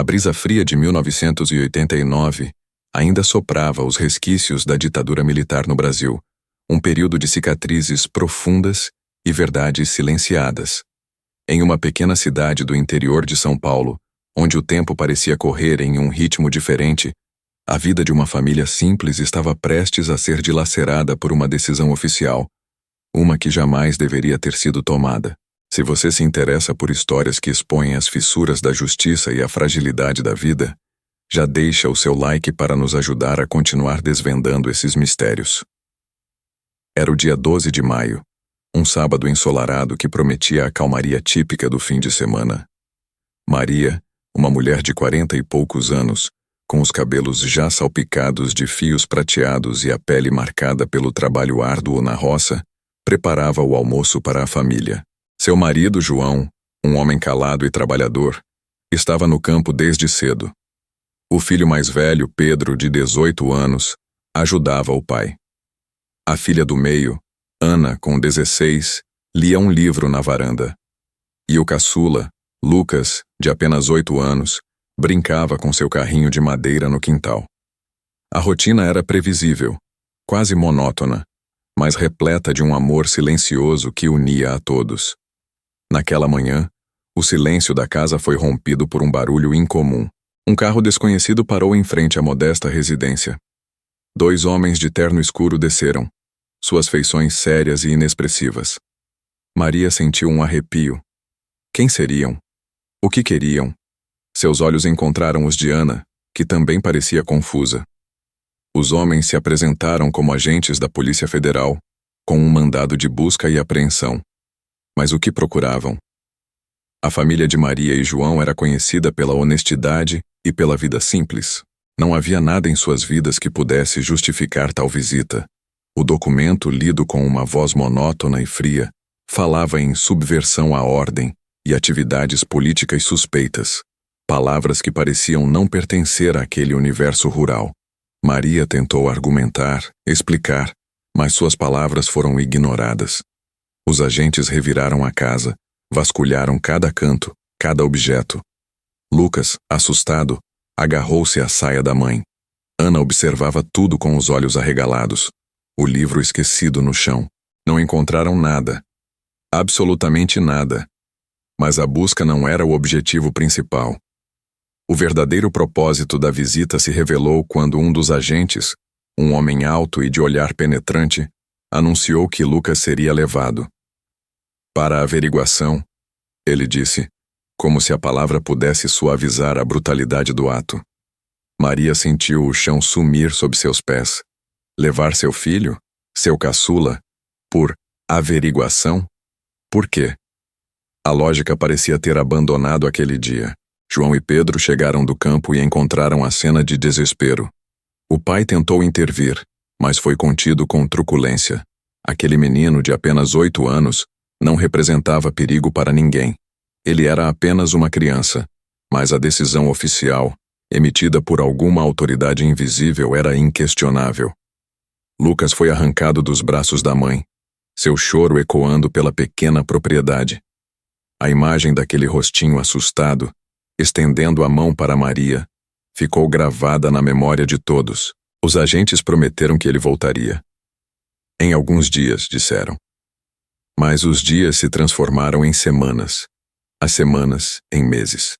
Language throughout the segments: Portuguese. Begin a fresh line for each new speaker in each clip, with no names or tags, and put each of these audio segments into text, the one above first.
A brisa fria de 1989 ainda soprava os resquícios da ditadura militar no Brasil, um período de cicatrizes profundas e verdades silenciadas. Em uma pequena cidade do interior de São Paulo, onde o tempo parecia correr em um ritmo diferente, a vida de uma família simples estava prestes a ser dilacerada por uma decisão oficial, uma que jamais deveria ter sido tomada. Se você se interessa por histórias que expõem as fissuras da justiça e a fragilidade da vida, já deixa o seu like para nos ajudar a continuar desvendando esses mistérios. Era o dia 12 de maio, um sábado ensolarado que prometia a calmaria típica do fim de semana. Maria, uma mulher de 40 e poucos anos, com os cabelos já salpicados de fios prateados e a pele marcada pelo trabalho árduo na roça, preparava o almoço para a família. Seu marido, João, um homem calado e trabalhador, estava no campo desde cedo. O filho mais velho, Pedro, de 18 anos, ajudava o pai. A filha do meio, Ana, com 16, lia um livro na varanda. E o caçula, Lucas, de apenas 8 anos, brincava com seu carrinho de madeira no quintal. A rotina era previsível, quase monótona, mas repleta de um amor silencioso que unia a todos. Naquela manhã, o silêncio da casa foi rompido por um barulho incomum. Um carro desconhecido parou em frente à modesta residência. 2 homens de terno escuro desceram, suas feições sérias e inexpressivas. Maria sentiu um arrepio. Quem seriam? O que queriam? Seus olhos encontraram os de Ana, que também parecia confusa. Os homens se apresentaram como agentes da Polícia Federal, com um mandado de busca e apreensão. Mas o que procuravam? A família de Maria e João era conhecida pela honestidade e pela vida simples. Não havia nada em suas vidas que pudesse justificar tal visita. O documento, lido com uma voz monótona e fria, falava em subversão à ordem e atividades políticas suspeitas, palavras que pareciam não pertencer àquele universo rural. Maria tentou argumentar, explicar, mas suas palavras foram ignoradas. Os agentes reviraram a casa, vasculharam cada canto, cada objeto. Lucas, assustado, agarrou-se à saia da mãe. Ana observava tudo com os olhos arregalados. O livro esquecido no chão. Não encontraram nada. Absolutamente nada. Mas a busca não era o objetivo principal. O verdadeiro propósito da visita se revelou quando um dos agentes, um homem alto e de olhar penetrante, anunciou que Lucas seria levado. Para a averiguação, ele disse, como se a palavra pudesse suavizar a brutalidade do ato. Maria sentiu o chão sumir sob seus pés. Levar seu filho, seu caçula, por averiguação? Por quê? A lógica parecia ter abandonado aquele dia. João e Pedro chegaram do campo e encontraram a cena de desespero. O pai tentou intervir, mas foi contido com truculência. Aquele menino de apenas 8 anos não representava perigo para ninguém. Ele era apenas uma criança, mas a decisão oficial, emitida por alguma autoridade invisível, era inquestionável. Lucas foi arrancado dos braços da mãe, seu choro ecoando pela pequena propriedade. A imagem daquele rostinho assustado, estendendo a mão para Maria, ficou gravada na memória de todos. Os agentes prometeram que ele voltaria. Em alguns dias, disseram. Mas os dias se transformaram em semanas, as semanas em meses.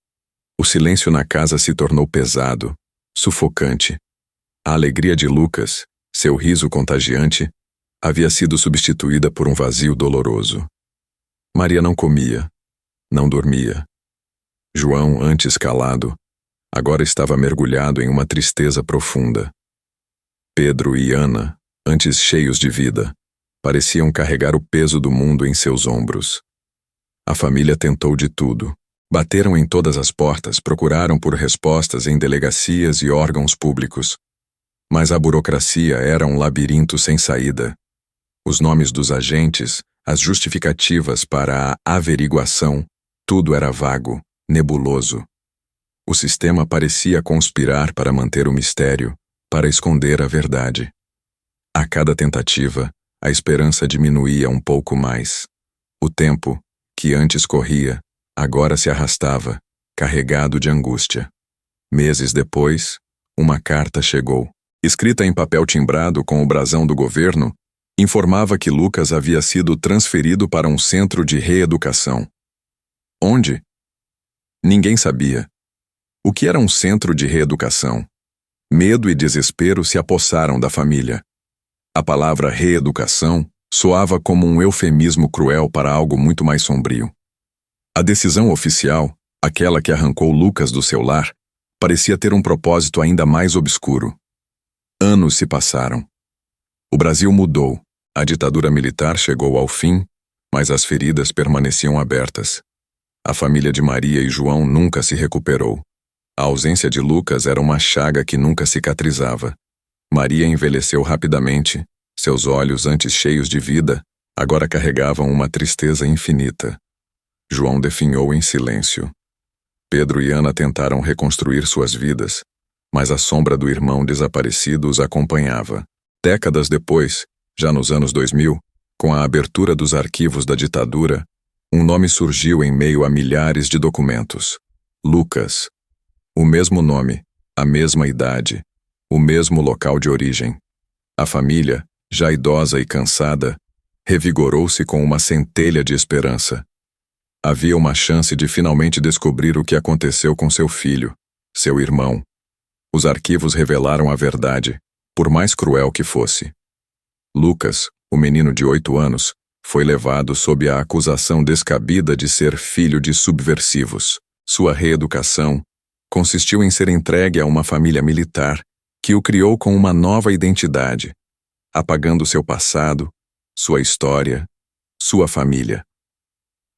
O silêncio na casa se tornou pesado, sufocante. A alegria de Lucas, seu riso contagiante, havia sido substituída por um vazio doloroso. Maria não comia, não dormia. João, antes calado, agora estava mergulhado em uma tristeza profunda. Pedro e Ana, antes cheios de vida, pareciam carregar o peso do mundo em seus ombros. A família tentou de tudo. Bateram em todas as portas, procuraram por respostas em delegacias e órgãos públicos. Mas a burocracia era um labirinto sem saída. Os nomes dos agentes, as justificativas para a averiguação, tudo era vago, nebuloso. O sistema parecia conspirar para manter o mistério, para esconder a verdade. A cada tentativa, a esperança diminuía um pouco mais. O tempo, que antes corria, agora se arrastava, carregado de angústia. Meses depois, uma carta chegou. Escrita em papel timbrado com o brasão do governo, informava que Lucas havia sido transferido para um centro de reeducação. Onde? Ninguém sabia. O que era um centro de reeducação? Medo e desespero se apossaram da família. A palavra reeducação soava como um eufemismo cruel para algo muito mais sombrio. A decisão oficial, aquela que arrancou Lucas do seu lar, parecia ter um propósito ainda mais obscuro. Anos se passaram. O Brasil mudou, a ditadura militar chegou ao fim, mas as feridas permaneciam abertas. A família de Maria e João nunca se recuperou. A ausência de Lucas era uma chaga que nunca cicatrizava. Maria envelheceu rapidamente, seus olhos, antes cheios de vida, agora carregavam uma tristeza infinita. João definhou em silêncio. Pedro e Ana tentaram reconstruir suas vidas, mas a sombra do irmão desaparecido os acompanhava. Décadas depois, já nos anos 2000, com a abertura dos arquivos da ditadura, um nome surgiu em meio a milhares de documentos. Lucas. O mesmo nome, a mesma idade, o mesmo local de origem. A família, já idosa e cansada, revigorou-se com uma centelha de esperança. Havia uma chance de finalmente descobrir o que aconteceu com seu filho, seu irmão. Os arquivos revelaram a verdade, por mais cruel que fosse. Lucas, o menino de 8 anos, foi levado sob a acusação descabida de ser filho de subversivos. Sua reeducação consistiu em ser entregue a uma família militar que o criou com uma nova identidade, apagando seu passado, sua história, sua família.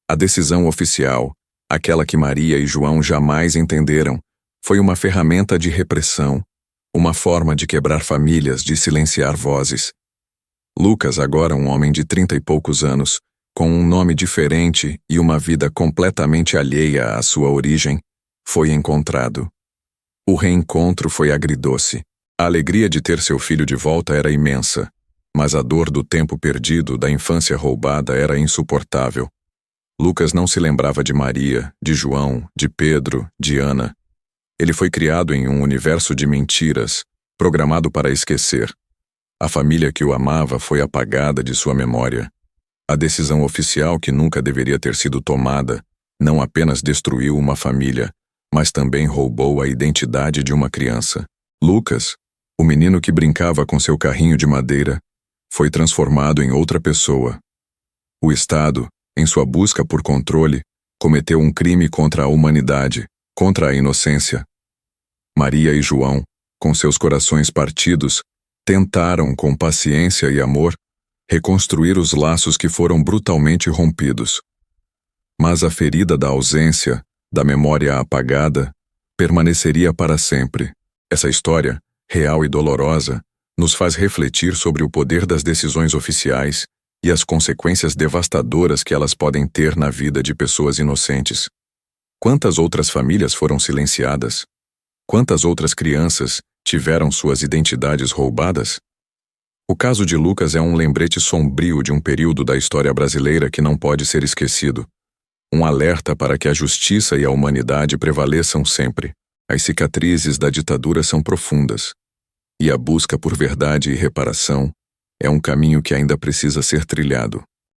A decisão oficial, aquela que Maria e João jamais entenderam, foi uma ferramenta de repressão, uma forma de quebrar famílias, de silenciar vozes. Lucas, agora um homem de 30 e poucos anos, com um nome diferente e uma vida completamente alheia à sua origem, foi encontrado. O reencontro foi agridoce. A alegria de ter seu filho de volta era imensa, mas a dor do tempo perdido, da infância roubada, era insuportável. Lucas não se lembrava de Maria, de João, de Pedro, de Ana. Ele foi criado em um universo de mentiras, programado para esquecer. A família que o amava foi apagada de sua memória. A decisão oficial, que nunca deveria ter sido tomada, não apenas destruiu uma família, mas também roubou a identidade de uma criança. Lucas, o menino que brincava com seu carrinho de madeira, foi transformado em outra pessoa. O Estado, em sua busca por controle, cometeu um crime contra a humanidade, contra a inocência. Maria e João, com seus corações partidos, tentaram, com paciência e amor, reconstruir os laços que foram brutalmente rompidos. Mas a ferida da ausência, da memória apagada, permaneceria para sempre. Essa história, real e dolorosa, nos faz refletir sobre o poder das decisões oficiais e as consequências devastadoras que elas podem ter na vida de pessoas inocentes. Quantas outras famílias foram silenciadas? Quantas outras crianças tiveram suas identidades roubadas? O caso de Lucas é um lembrete sombrio de um período da história brasileira que não pode ser esquecido. Um alerta para que a justiça e a humanidade prevaleçam sempre. As cicatrizes da ditadura são profundas, e a busca por verdade e reparação é um caminho que ainda precisa ser trilhado.